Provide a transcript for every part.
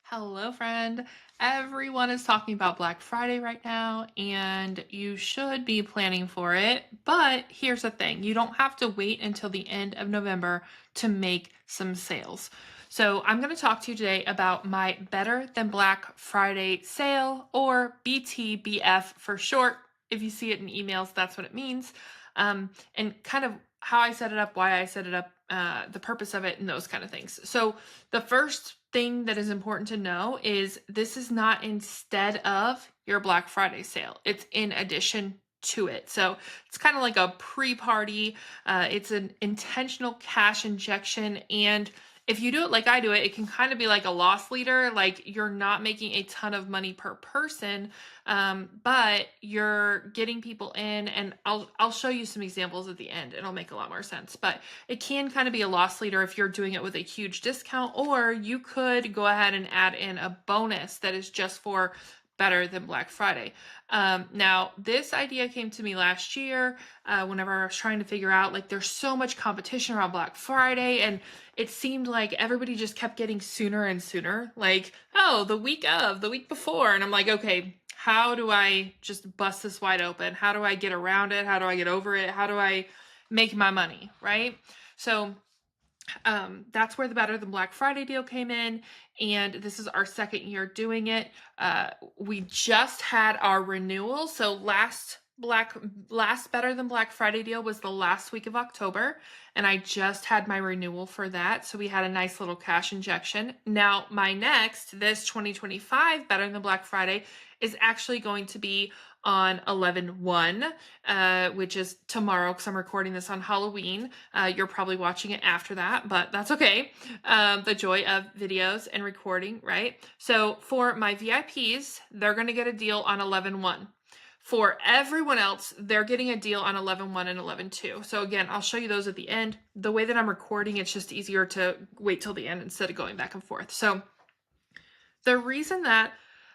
Hello, friend. Everyone is talking about Black Friday right now, and you should be planning for it. But here's the thing, you don't have to wait until the end of November to make some sales. So, I'm going to talk to you today about my Better Than Black Friday sale, or BTBF for short. If you see it in emails, that's what it means. And kind of how I set it up, why I set it up, the purpose of it, and those kind of things. So, the first thing that is important to know is this is not instead of your Black Friday sale. It's in addition to it. So it's kind of like a pre-party. It's an intentional cash injection. And if you do it like I do it, it can kind of be like a loss leader. Like you're not making a ton of money per person, but you're getting people in. And I'll show you some examples at the end. It'll make a lot more sense. But it can kind of be a loss leader if you're doing it with a huge discount, or you could go ahead and add in a bonus that is just for Better Than Black Friday. Now, this idea came to me last year whenever I was trying to figure out, like, there's so much competition around Black Friday, and it seemed like everybody just kept getting sooner and sooner. Like, oh, the week before. And I'm like, okay, how do I just bust this wide open? How do I get around it? How do I get over it? How do I make my money, right? So that's where the Better Than Black Friday deal came in, and this is our second year doing it. We just had our renewal, so last Better Than Black Friday deal was the last week of October, and I just had my renewal for that, so we had a nice little cash injection. Now, this 2025 Better Than Black Friday is actually going to be on 11/1, which is tomorrow because I'm recording this on Halloween. You're probably watching it after that, but that's okay. The joy of videos and recording, right? So for my VIPs, they're going to get a deal on 11/1. For everyone else, they're getting a deal on 11/1 and 11/2. So again, I'll show you those at the end. The way that I'm recording, it's just easier to wait till the end instead of going back and forth. So the reason that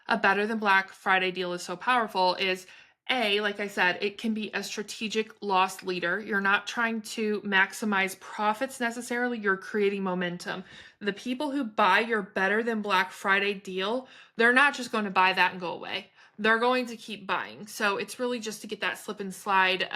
a Better Than Black Friday deal is so powerful is like I said, it can be a strategic loss leader. You're not trying to maximize profits necessarily, you're creating momentum. The people who buy your Better Than Black Friday deal, they're not just going to buy that and go away. They're going to keep buying. So it's really just to get that slip and slide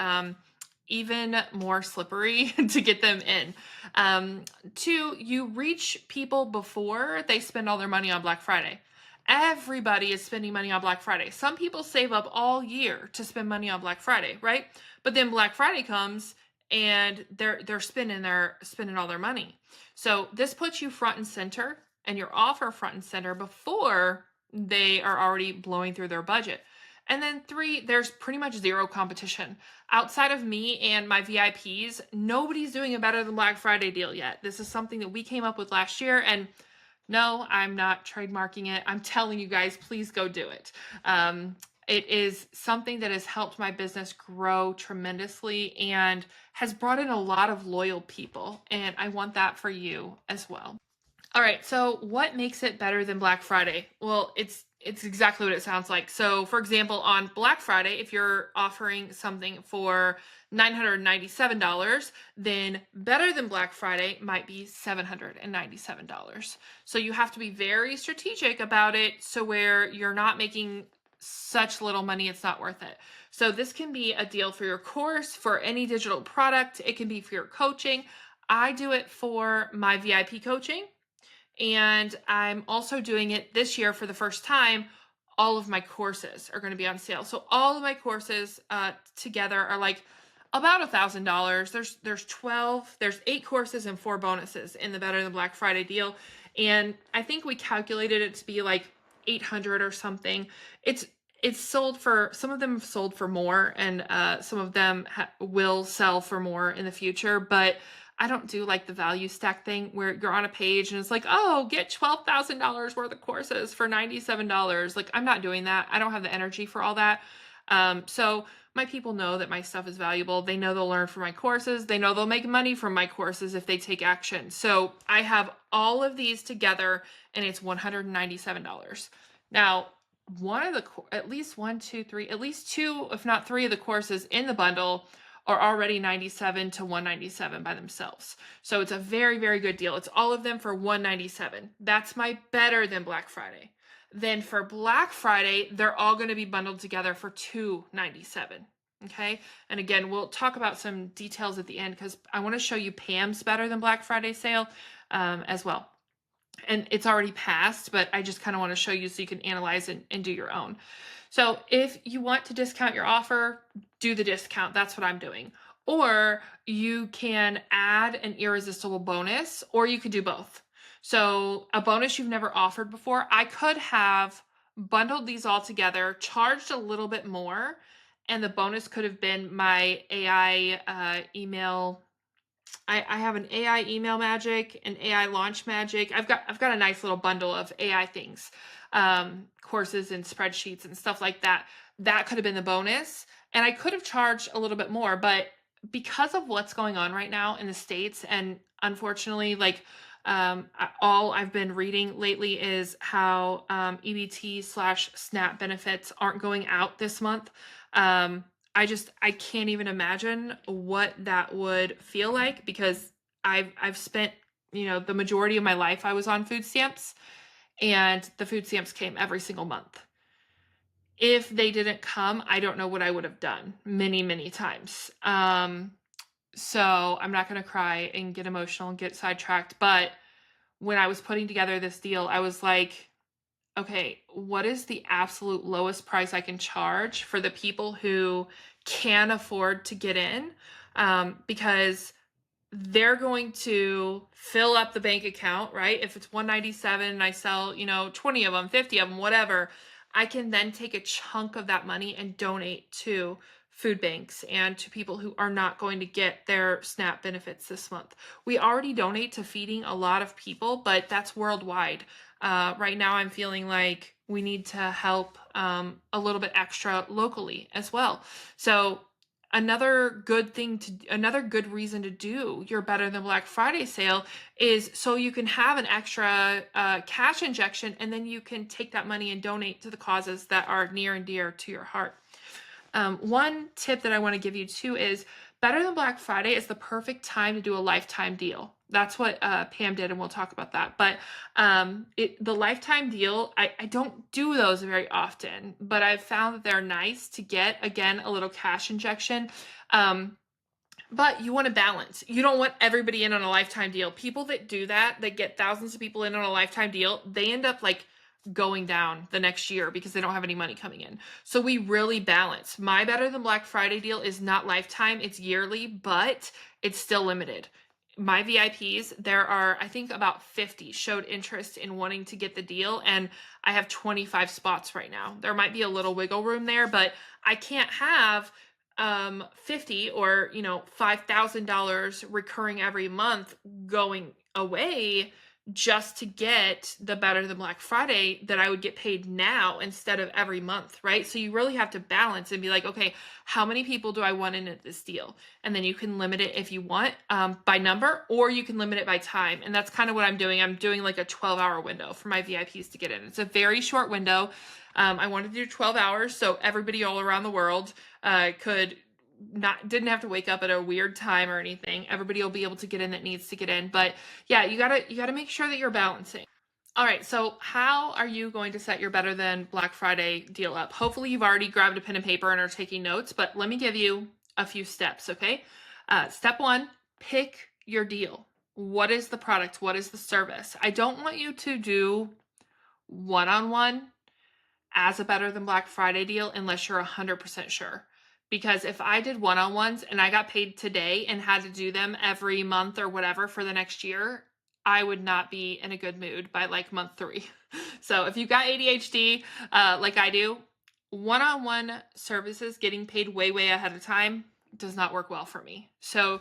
even more slippery to get them in. Two, you reach people before they spend all their money on Black Friday. Everybody is spending money on Black Friday. Some people save up all year to spend money on Black Friday, right? But then Black Friday comes and they're spending all their money. So this puts you front and center, and your offer front and center before they are already blowing through their budget. And then three, there's pretty much zero competition. Outside of me and my VIPs, nobody's doing a Better Than Black Friday deal yet. This is something that we came up with last year, and no, I'm not trademarking it. I'm telling you guys, please go do it. It is something that has helped my business grow tremendously and has brought in a lot of loyal people. And I want that for you as well. All right, so what makes it better than Black Friday? Well, it's exactly what it sounds like. So, for example, on Black Friday, if you're offering something for $997, then Better Than Black Friday might be $797. So you have to be very strategic about it, so where you're not making such little money it's not worth it. So this can be a deal for your course, for any digital product. It can be for your coaching. I do it for my VIP coaching, and I'm also doing it this year for the first time. All of my courses are going to be on sale. So all of my courses together are like about $1,000. There's 8 courses and 4 bonuses in the Better Than Black Friday deal. And I think we calculated it to be like 800 or something. It's sold for, some of them have sold for more, and some of them will sell for more in the future, but I don't do like the value stack thing where you're on a page and it's like, oh, get $12,000 worth of courses for $97. Like, I'm not doing that. I don't have the energy for all that. So my people know that my stuff is valuable. They know they'll learn from my courses. They know they'll make money from my courses if they take action. So I have all of these together, and it's $197. Now, at least 2, if not 3 of the courses in the bundle are already $97 to $197 by themselves. So it's a very, very good deal. It's all of them for $197. That's my better than Black Friday. Then for Black Friday, they're all going to be bundled together for $297. Okay. And again, we'll talk about some details at the end because I want to show you Pam's better than Black Friday sale as well. And it's already passed, but I just kind of want to show you so you can analyze and do your own. So if you want to discount your offer, do the discount. That's what I'm doing. Or you can add an irresistible bonus, or you could do both. So a bonus you've never offered before, I could have bundled these all together, charged a little bit more, and the bonus could have been my AI email. I have an AI email magic, an AI launch magic. I've got a nice little bundle of AI things, courses and spreadsheets and stuff like that. That could have been the bonus, and I could have charged a little bit more, but because of what's going on right now in the States, and unfortunately, like all I've been reading lately is how EBT/SNAP benefits aren't going out this month. I can't even imagine what that would feel like because I've spent, the majority of my life I was on food stamps, and the food stamps came every single month. If they didn't come, I don't know what I would have done many, many times. So I'm not going to cry and get emotional and get sidetracked. But when I was putting together this deal, I was like, okay, what is the absolute lowest price I can charge for the people who can afford to get in? Because they're going to fill up the bank account, right? If it's $197 and I sell, 20 of them, 50 of them, whatever, I can then take a chunk of that money and donate to food banks and to people who are not going to get their SNAP benefits this month. We already donate to feeding a lot of people, but that's worldwide. Right now I'm feeling like we need to help a little bit extra locally as well. So another good reason to do your Better Than Black Friday sale is so you can have an extra cash injection, and then you can take that money and donate to the causes that are near and dear to your heart. One tip that I want to give you too is Better Than Black Friday is the perfect time to do a lifetime deal. That's what Pam did, and we'll talk about that. But the lifetime deal, I don't do those very often, but I've found that they're nice to get, again, a little cash injection. But you want to balance. You don't want everybody in on a lifetime deal. People that do that get thousands of people in on a lifetime deal, they end up like going down the next year because they don't have any money coming in. So we really balance. My Better Than Black Friday deal is not lifetime, it's yearly, but it's still limited. My VIPs, there are, I think about 50 showed interest in wanting to get the deal, and I have 25 spots right now. There might be a little wiggle room there, but I can't have 50 or $5,000 recurring every month going away just to get the Better Than Black Friday that I would get paid now instead of every month, right? So you really have to balance and be like, okay, how many people do I want in at this deal? And then you can limit it if you want by number, or you can limit it by time. And that's kind of what I'm doing. I'm doing like a 12-hour window for my VIPs to get in. It's a very short window. I wanted to do 12 hours so everybody all around the world didn't have to wake up at a weird time or anything. Everybody will be able to get in that needs to get in. But yeah, you gotta make sure that you're balancing. All right, so how are you going to set your Better Than Black Friday deal up? Hopefully you've already grabbed a pen and paper and are taking notes, but let me give you a few steps, okay? Step one, pick your deal. What is the product? What is the service? I don't want you to do one-on-one as a Better Than Black Friday deal unless you're 100% sure. Because if I did one-on-ones and I got paid today and had to do them every month or whatever for the next year, I would not be in a good mood by like month 3. So if you've got ADHD like I do, one-on-one services getting paid way, way ahead of time does not work well for me. So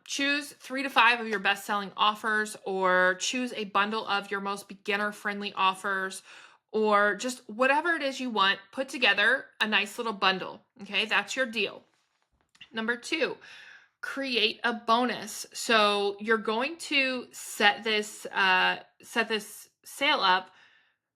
choose 3 to 5 of your best-selling offers, or choose a bundle of your most beginner-friendly offers, or just whatever it is you want, put together a nice little bundle. Okay, that's your deal. Number 2, create a bonus. So you're going to set this sale up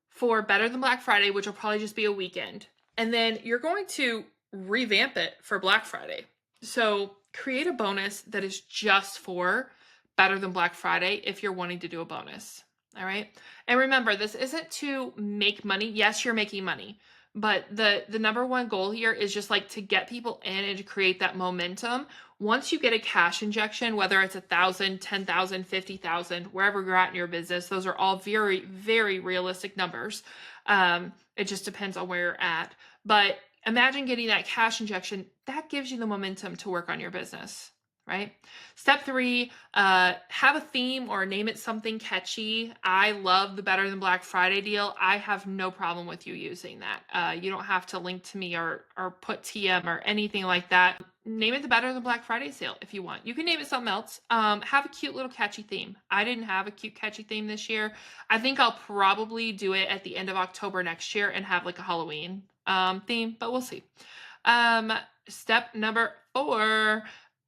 for Better Than Black Friday, which will probably just be a weekend. And then you're going to revamp it for Black Friday. So create a bonus that is just for Better Than Black Friday if you're wanting to do a bonus. All right. And remember, this isn't to make money. Yes, you're making money, but the number one goal here is just like to get people in and to create that momentum. Once you get a cash injection, whether it's 1,000, 10,000, 50,000, wherever you're at in your business, those are all very, very realistic numbers. It just depends on where you're at. But imagine getting that cash injection. That gives you the momentum to work on your business, right? Step 3, have a theme or name it something catchy. I love the Better Than Black Friday deal. I have no problem with you using that. You don't have to link to me or put TM or anything like that. Name it the Better Than Black Friday sale if you want. You can name it something else. Have a cute little catchy theme. I didn't have a cute catchy theme this year. I think I'll probably do it at the end of October next year and have like a Halloween theme, but we'll see. Step number 4,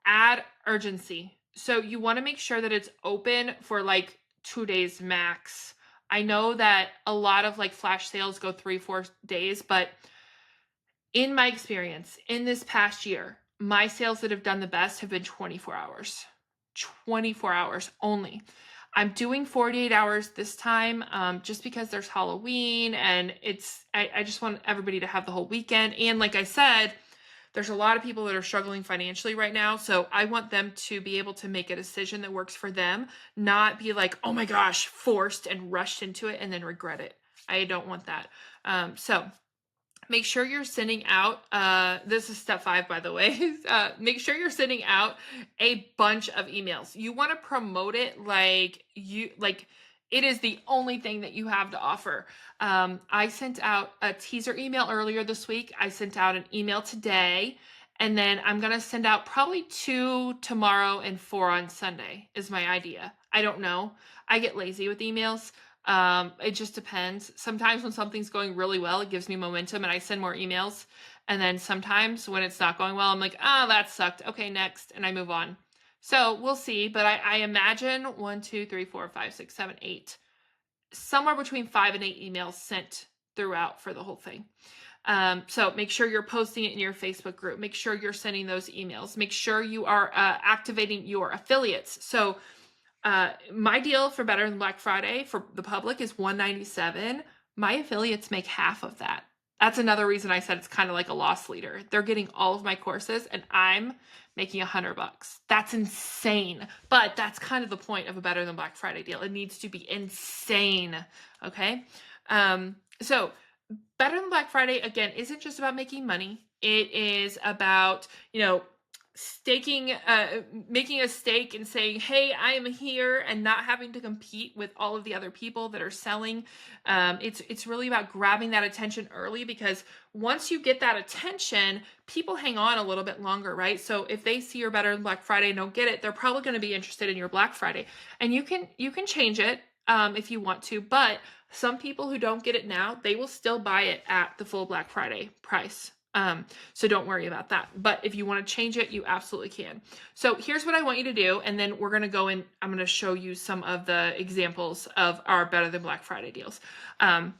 add urgency. So you want to make sure that it's open for like 2 days max. I know that a lot of like flash sales go 3-4 days, but in my experience, in this past year, my sales that have done the best have been 24 hours. 24 hours only. I'm doing 48 hours this time just because there's Halloween and I just want everybody to have the whole weekend. And like I said, there's a lot of people that are struggling financially right now. So I want them to be able to make a decision that works for them, not be like, oh my gosh, forced and rushed into it and then regret it. I don't want that. So make sure you're sending out, this is step 5, by the way, make sure you're sending out a bunch of emails. You want to promote it like it is the only thing that you have to offer. I sent out a teaser email earlier this week. I sent out an email today, and then I'm going to send out probably 2 tomorrow and 4 on Sunday is my idea. I don't know. I get lazy with emails. It just depends. Sometimes when something's going really well, it gives me momentum and I send more emails. And then sometimes when it's not going well, I'm like, that sucked. Okay, next. And I move on. So we'll see. But I imagine 1, 2, 3, 4, 5, 6, 7, 8, somewhere between 5 and 8 emails sent throughout for the whole thing. So make sure you're posting it in your Facebook group. Make sure you're sending those emails. Make sure you are activating your affiliates. So my deal for Better Than Black Friday for the public is $197. My affiliates make half of that. That's another reason I said it's kind of like a loss leader. They're getting all of my courses and I'm making $100. That's insane. But that's kind of the point of a Better Than Black Friday deal. It needs to be insane. Okay. So Better Than Black Friday, again, isn't just about making money. It is about, making a stake and saying, hey, I am here, and not having to compete with all of the other people that are selling. It's really about grabbing that attention early, because once you get that attention, people hang on a little bit longer, right? So if they see your Better Than Black Friday and don't get it, they're probably going to be interested in your Black Friday. And you can change it if you want to, but some people who don't get it now, they will still buy it at the full Black Friday price. So don't worry about that. But if you want to change it, you absolutely can. So here's what I want you to do. And then we're going to go in, I'm going to show you some of the examples of our Better Than Black Friday deals, and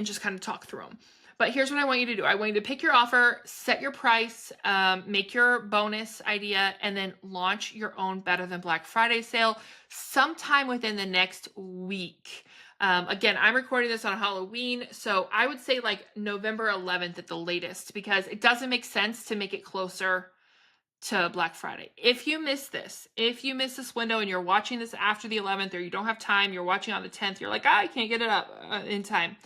just kind of talk through them. But here's what I want you to do. I want you to pick your offer, set your price, make your bonus idea, and then launch your own Better Than Black Friday sale sometime within the next week. Again, I'm recording this on Halloween, so I would say like November 11th at the latest, because it doesn't make sense to make it closer to Black Friday. If you miss this window and you're watching this after the 11th, or you don't have time, you're watching on the 10th, you're like, I can't get it up in time.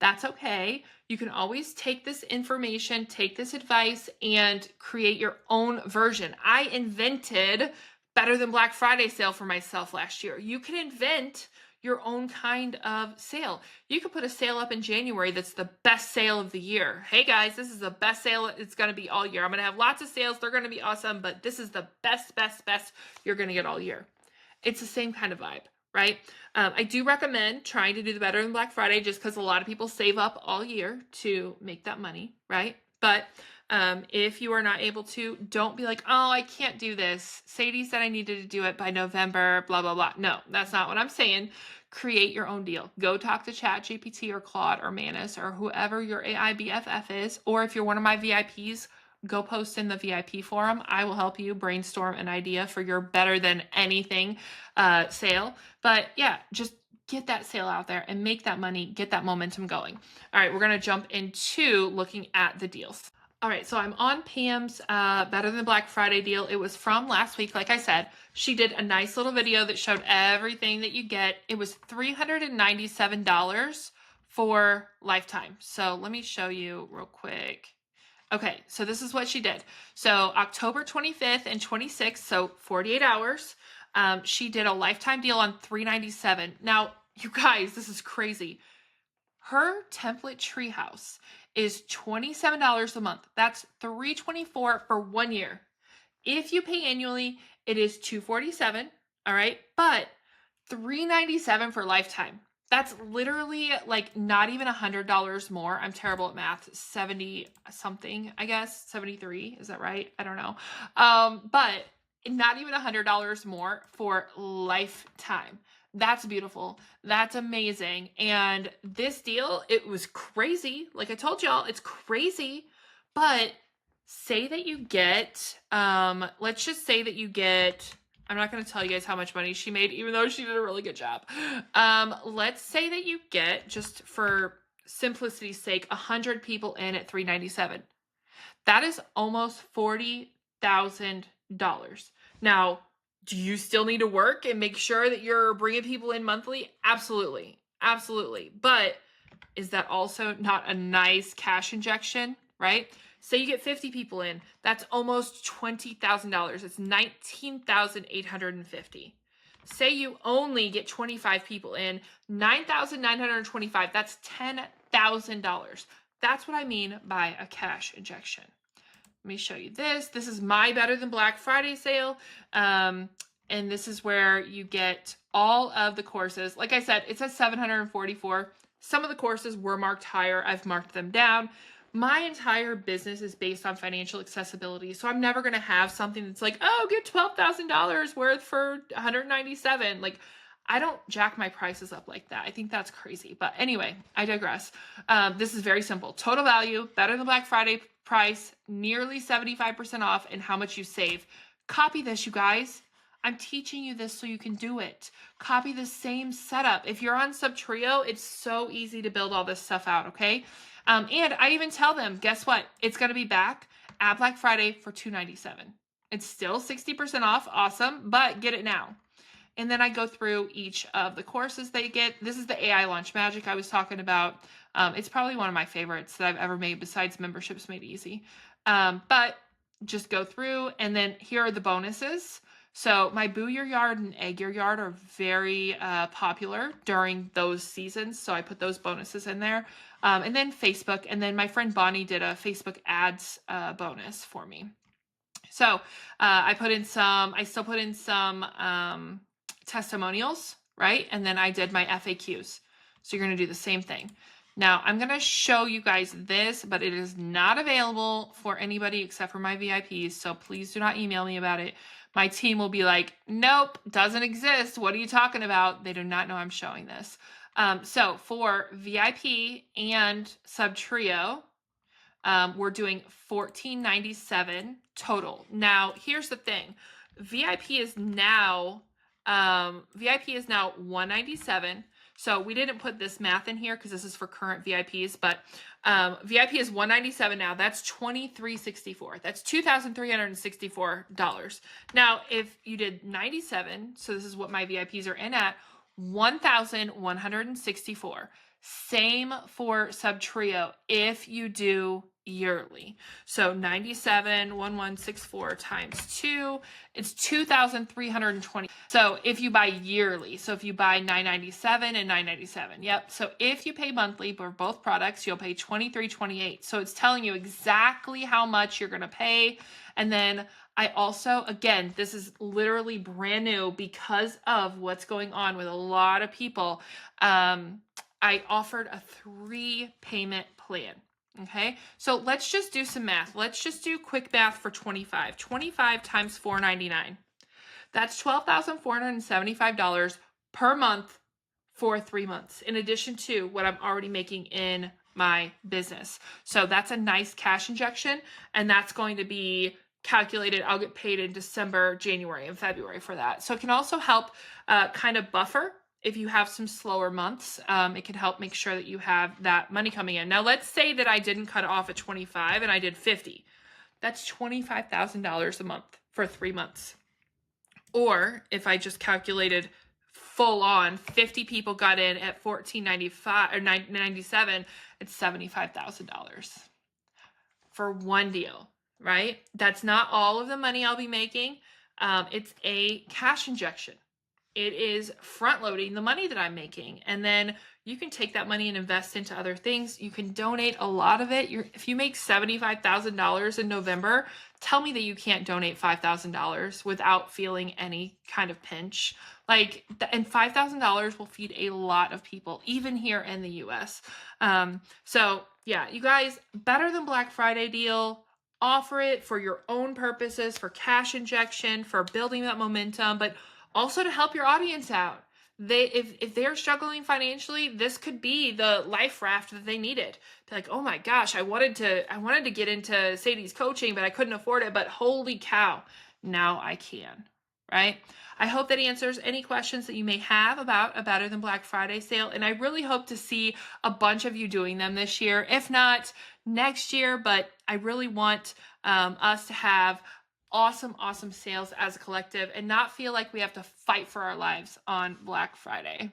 That's okay. You can always take this information, take this advice, and create your own version. I invented Better Than Black Friday sale for myself last year. You can invent your own kind of sale. You could put a sale up in January that's the best sale of the year. Hey guys, this is the best sale it's going to be all year. I'm going to have lots of sales. They're going to be awesome, but this is the best you're going to get all year. It's the same kind of vibe, right? I do recommend trying to do the Better Than Black Friday, just because a lot of people save up all year to make that money, right? But if you are not able to, don't be like, oh, I can't do this. Sadie said I needed to do it by November, blah, blah, blah. No, that's not what I'm saying. Create your own deal. Go talk to ChatGPT or Claude or Manus or whoever your AI BFF is. Or if you're one of my VIPs, go post in the VIP forum. I will help you brainstorm an idea for your better than anything sale. But yeah, just get that sale out there and make that money, get that momentum going. All right, we're going to jump into looking at the deals. All right, so I'm on Pam's Better Than Black Friday deal. It was from last week, like I said. She did a nice little video that showed everything that you get. It was $397 for lifetime. So let me show you real quick. Okay, so this is what she did. So October 25th and 26th, so 48 hours, she did a lifetime deal on $397. Now, you guys, this is crazy. Her template treehouse is $27 a month. That's $324 for 1 year. If you pay annually, it is $247, all right? But $397 for lifetime. That's literally like not even $100 more. I'm terrible at math. 70 something, I guess. 73, is that right? I don't know. But not even $100 more for lifetime. That's beautiful. That's amazing. And this deal, it was crazy. Like I told y'all, it's crazy. But say that you get, let's just say that you get, I'm not going to tell you guys how much money she made, even though she did a really good job. Let's say that you get, just for simplicity's sake, 100 people in at $397. That is almost $40,000. Now, do you still need to work and make sure that you're bringing people in monthly? Absolutely. Absolutely. But is that also not a nice cash injection, right? Say you get 50 people in, that's almost $20,000. It's $19,850. Say you only get 25 people in, $9,925. That's $10,000. That's what I mean by a cash injection. Let me show you this. This is my Better Than Black Friday sale. And this is where you get all of the courses. Like I said, it says 744. Some of the courses were marked higher. I've marked them down. My entire business is based on financial accessibility. So I'm never going to have something that's like, oh, get $12,000 worth for $197. Like, I don't jack my prices up like that. I think that's crazy. But anyway, I digress. This is very simple. Total value, Better Than Black Friday price, nearly 75% off, and how much you save. Copy this, you guys. I'm teaching you this so you can do it. Copy the same setup. If you're on Subtrio, it's so easy to build all this stuff out, okay? And I even tell them, guess what? It's going to be back at Black Friday for $297. It's still 60% off. Awesome. But get it now. And then I go through each of the courses they get. This is the AI Launch Magic I was talking about. It's probably one of my favorites that I've ever made besides Memberships Made Easy. But just go through, and then here are the bonuses. So my Boo Your Yard and Egg Your Yard are very popular during those seasons. So I put those bonuses in there. And then Facebook. And then my friend Bonnie did a Facebook ads bonus for me. So I still put in some testimonials, right? And then I did my FAQs. So you're going to do the same thing. Now I'm going to show you guys this, but it is not available for anybody except for my VIPs. So please do not email me about it. My team will be like, nope, doesn't exist. What are you talking about? They do not know I'm showing this. So for VIP and Subtrio, we're doing $14.97 total. Now, here's the thing. VIP is now $197. So we didn't put this math in here because this is for current VIPs, but VIP is $197 now. That's $2,364. That's $2,364. Now, if you did 97, so this is what my VIPs are in at, $1,164. Same for Subtrio if you do yearly. So 97,164 times 2, it's 2,320. So if you buy yearly, so if you buy $997 and $997, yep. So if you pay monthly for both products, you'll pay $23.28. So it's telling you exactly how much you're going to pay. And then I also, again, this is literally brand new because of what's going on with a lot of people. I offered a 3-payment plan. Okay, so let's just do some math. Let's just do quick math for 25. 25 times $499. That's $12,475 per month for 3 months, in addition to what I'm already making in my business. So that's a nice cash injection, and that's going to be calculated. I'll get paid in December, January, and February for that. So it can also help kind of buffer if you have some slower months. It can help make sure that you have that money coming in. Now, let's say that I didn't cut off at 25 and I did 50. That's $25,000 a month for 3 months. Or if I just calculated full on, 50 people got in at $14.95 or $97, it's $75,000 for one deal, right? That's not all of the money I'll be making. It's a cash injection. It is front loading the money that I'm making. And then you can take that money and invest into other things. You can donate a lot of it. If you make $75,000 in November, tell me that you can't donate $5,000 without feeling any kind of pinch. And $5,000 will feed a lot of people, even here in the US. So yeah, you guys, better than Black Friday deal. Offer it for your own purposes, for cash injection, for building that momentum, but also to help your audience out. If they're struggling financially, this could be the life raft that they needed. They're like, oh my gosh, I wanted to get into Sadie's coaching, but I couldn't afford it. But holy cow, now I can, right? I hope that answers any questions that you may have about a Better Than Black Friday sale. And I really hope to see a bunch of you doing them this year, if not next year. But I really want us to have awesome sales as a collective and not feel like we have to fight for our lives on Black Friday.